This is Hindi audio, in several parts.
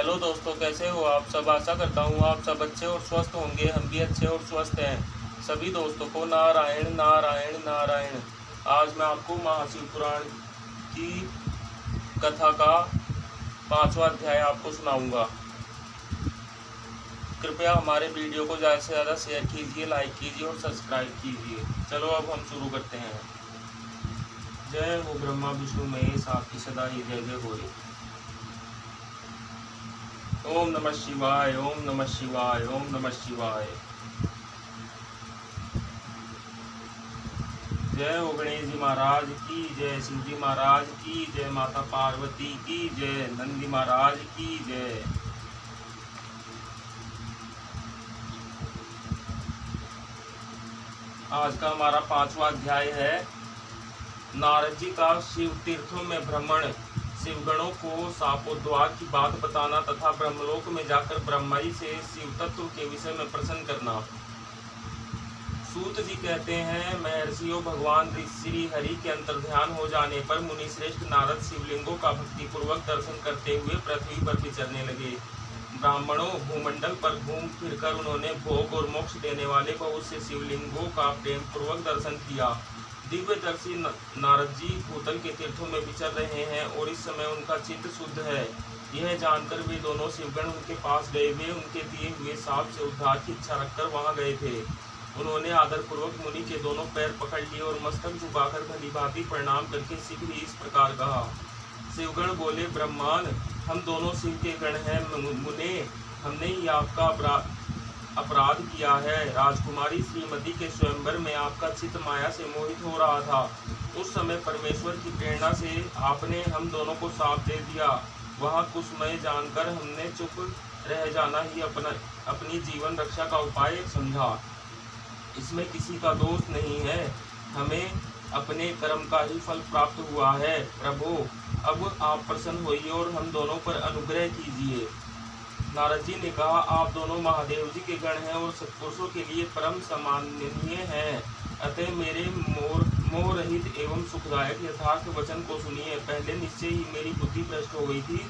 हेलो दोस्तों, कैसे हो आप सब। आशा करता हूँ आप सब अच्छे और स्वस्थ होंगे। हम भी अच्छे और स्वस्थ हैं। सभी दोस्तों को नारायण नारायण नारायण। आज मैं आपको महाशिव पुराण की कथा का 5वां अध्याय आपको सुनाऊंगा। कृपया हमारे वीडियो को ज़्यादा से ज़्यादा शेयर कीजिए, लाइक कीजिए और सब्सक्राइब कीजिए। चलो अब हम शुरू करते हैं। जय हो ब्रह्मा विष्णु महेश, आपकी सदा ही जय जय होए। ओम नमः शिवाय, ओम नमः शिवाय, ओम नमः शिवाय। जय हो गणेश जी महाराज की जय, शिव जी महाराज की जय, माता पार्वती की जय, नंदी महाराज की जय। आज का हमारा 5वां अध्याय है नारद जी का शिव तीर्थों में भ्रमण, शिवगणों को शापोद्वार की बात बताना तथा ब्रह्मलोक में जाकर ब्रह्मा जी से शिव तत्व के विषय में प्रश्न करना। सूत जी कहते हैं, महर्षियों, भगवान श्री हरि के अंतर्ध्यान हो जाने पर मुनि श्रेष्ठ नारद शिवलिंगों का भक्तिपूर्वक दर्शन करते हुए पृथ्वी पर विचरने लगे। ब्राह्मणों, भूमंडल पर घूम फिरकर उन्होंने भोग और मोक्ष देने वाले बहुत से शिवलिंगों का प्रेम पूर्वक दर्शन किया। दिव्यदर्शी नारद जी भूतल के तीर्थों में विचर रहे हैं और इस समय उनका चित्त शुद्ध है। यह जानकर वे दोनों शिवगण उनके पास गए। वे उनके दिए हुए साप से उद्धार की इच्छा रखकर वहां गए थे। उन्होंने आदरपूर्वक मुनि के दोनों पैर पकड़ लिए और मस्तक झुकाकर भलीभांति प्रणाम करके शीघ्र ही इस प्रकार कहा। शिवगण बोले, ब्रह्मान, हम दोनों शिव के गण हैं। मुने, हमने ही आपका अपराध किया है। राजकुमारी श्रीमती के स्वयंवर में आपका चित्त माया से मोहित हो रहा था। उस समय परमेश्वर की प्रेरणा से आपने हम दोनों को साथ दे दिया। वहाँ कुसमय जानकर हमने चुप रह जाना ही अपनी जीवन रक्षा का उपाय समझा। इसमें किसी का दोष नहीं है, हमें अपने कर्म का ही फल प्राप्त हुआ है। प्रभु, अब आप प्रसन्न होइए और हम दोनों पर अनुग्रह कीजिए। नारद जी ने कहा, आप दोनों महादेव जी के गण हैं और सत्पुरुषों के लिए परम सम्माननीय हैं। अतः मेरे मोह रहित एवं सुखदायक यथार्थ वचन को सुनिए। पहले निश्चय ही मेरी बुद्धि भ्रष्ट हो गई थी,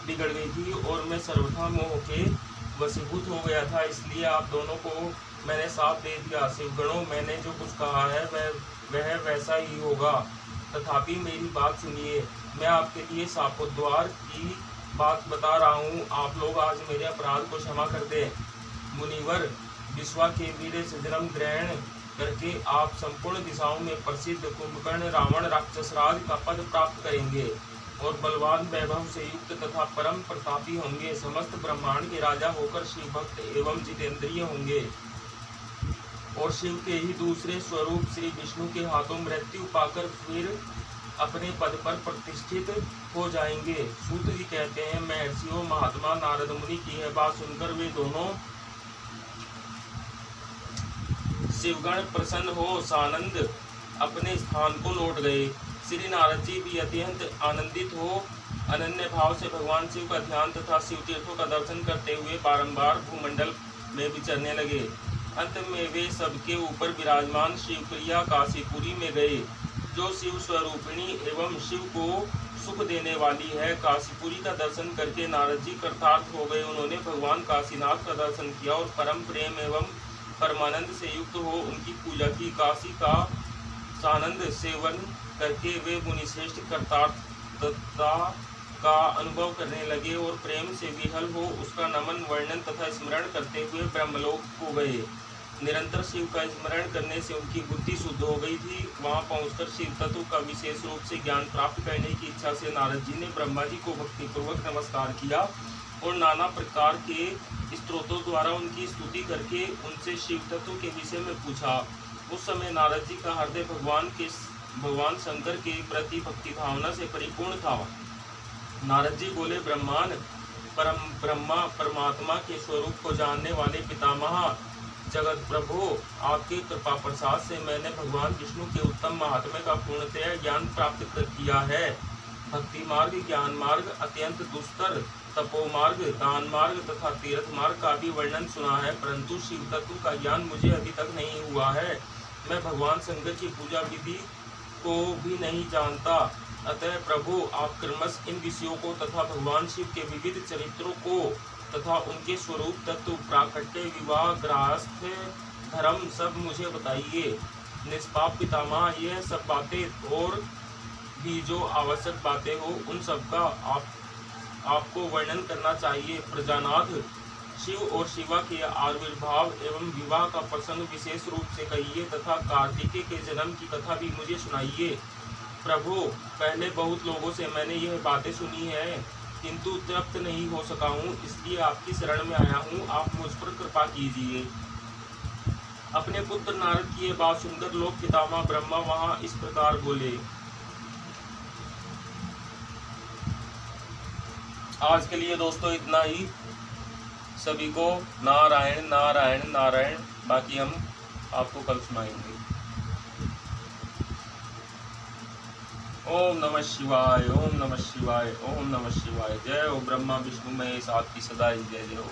बिगड़ गई थी और मैं सर्वथा मोह के वशीभूत हो गया था। इसलिए आप दोनों को मैंने साथ दे दिया। शिवगणों, मैंने जो कुछ कहा है वह वैसा ही होगा, तथापि मेरी बात सुनिए। मैं आपके लिए शापोद्वार की बात बता रहा हूँ। आप लोग आज मेरे अपराध को क्षमा कर दें। मुनिवर, विश्वा के वीर से जन्म ग्रहण करके आप संपूर्ण दिशाओं में प्रसिद्ध कुंभकर्ण रावण राक्षसराज का पद प्राप्त करेंगे और बलवान वैभव से युक्त तथा परम प्रतापी होंगे। समस्त ब्रह्मांड के राजा होकर शिव भक्त एवं जितेंद्रिय होंगे और शिव के ही दूसरे स्वरूप श्री विष्णु के हाथों मृत्यु पाकर फिर अपने पद पर प्रतिष्ठित हो जाएंगे। सूत जी कहते हैं, महर्षियों, महात्मा नारद मुनि की यह बात सुनकर वे दोनों शिवगण प्रसन्न हो सानंद अपने स्थान को लौट गए। श्री नारद जी भी अत्यंत आनंदित हो अनन्य भाव से भगवान शिव का ध्यान तथा शिव तीर्थों का दर्शन करते हुए बारंबार भूमंडल में विचरने लगे। अंत में वे सबके ऊपर विराजमान शिवप्रिया काशीपुरी में गए, जो शिव स्वरूपिणी एवं शिव को सुख देने वाली है। काशीपुरी का दर्शन करके नारद जी कृतार्थ हो गए। उन्होंने भगवान काशीनाथ का दर्शन किया और परम प्रेम एवं परमानंद से युक्त हो उनकी पूजा की। काशी का सानंद सेवन करके वे मुनिश्रेष्ठ कृतार्थता का अनुभव करने लगे और प्रेम से विहल हो उसका नमन, वर्णन तथा स्मरण करते हुए ब्रह्मलोक को गए। निरंतर शिव का स्मरण करने से उनकी बुद्धि शुद्ध हो गई थी। वहां पहुंचकर शिव तत्व का विशेष रूप से ज्ञान प्राप्त करने की इच्छा से नारद जी ने ब्रह्मा जी को भक्तिपूर्वक नमस्कार किया और नाना प्रकार के स्तोत्रों द्वारा उनकी स्तुति करके उनसे शिव तत्व के विषय में पूछा। उस समय नारद जी का हृदय भगवान शंकर के प्रति भक्ति भावना से परिपूर्ण था। नारद जी बोले, ब्रह्मान, ब्रह्मा परमात्मा के स्वरूप को जानने वाले पितामह जगत प्रभु, आपके कृपा प्रसाद से मैंने भगवान विष्णु के उत्तम महात्म्य का पूर्णतया ज्ञान प्राप्त किया है। भक्ति मार्ग, ज्ञान मार्ग, अत्यंत दुस्तर तपो मार्ग, दान मार्ग तथा तीर्थ मार्ग का भी वर्णन सुना है, परंतु शिव तत्व का ज्ञान मुझे अभी तक नहीं हुआ है। मैं भगवान शंकर की पूजा विधि को भी नहीं जानता। अतः प्रभु आप क्रमश इन विषयों को तथा भगवान शिव के विविध चरित्रों को तथा उनके स्वरूप तत्व प्राकट्य विवाह गृहस्थ धर्म सब मुझे बताइए। निष्पाप पितामह, यह सब बातें और भी जो आवश्यक बातें हो उन सब का आपको वर्णन करना चाहिए। प्रजानाथ, शिव और शिवा के आविर्भाव एवं विवाह का प्रसंग विशेष रूप से कहिए तथा कार्तिकेय के जन्म की कथा भी मुझे सुनाइए। प्रभु, पहले बहुत लोगों से मैंने यह बातें सुनी है, किंतु तृप्त नहीं हो सका हूँ, इसलिए आपकी शरण में आया हूँ। आप मुझ पर कृपा कीजिए। अपने पुत्र नारद की यह बात सुनकर लोक पितामह ब्रह्मा वहां इस प्रकार बोले। आज के लिए दोस्तों इतना ही। सभी को नारायण नारायण नारायण। बाकी हम आपको कल सुनाएंगे। ओम नमः शिवाय, ओम नमः शिवाय, ओम नमः शिवाय। जय हो ब्रह्मा विष्णु महेश, आपकी सदा ही जय जय हो।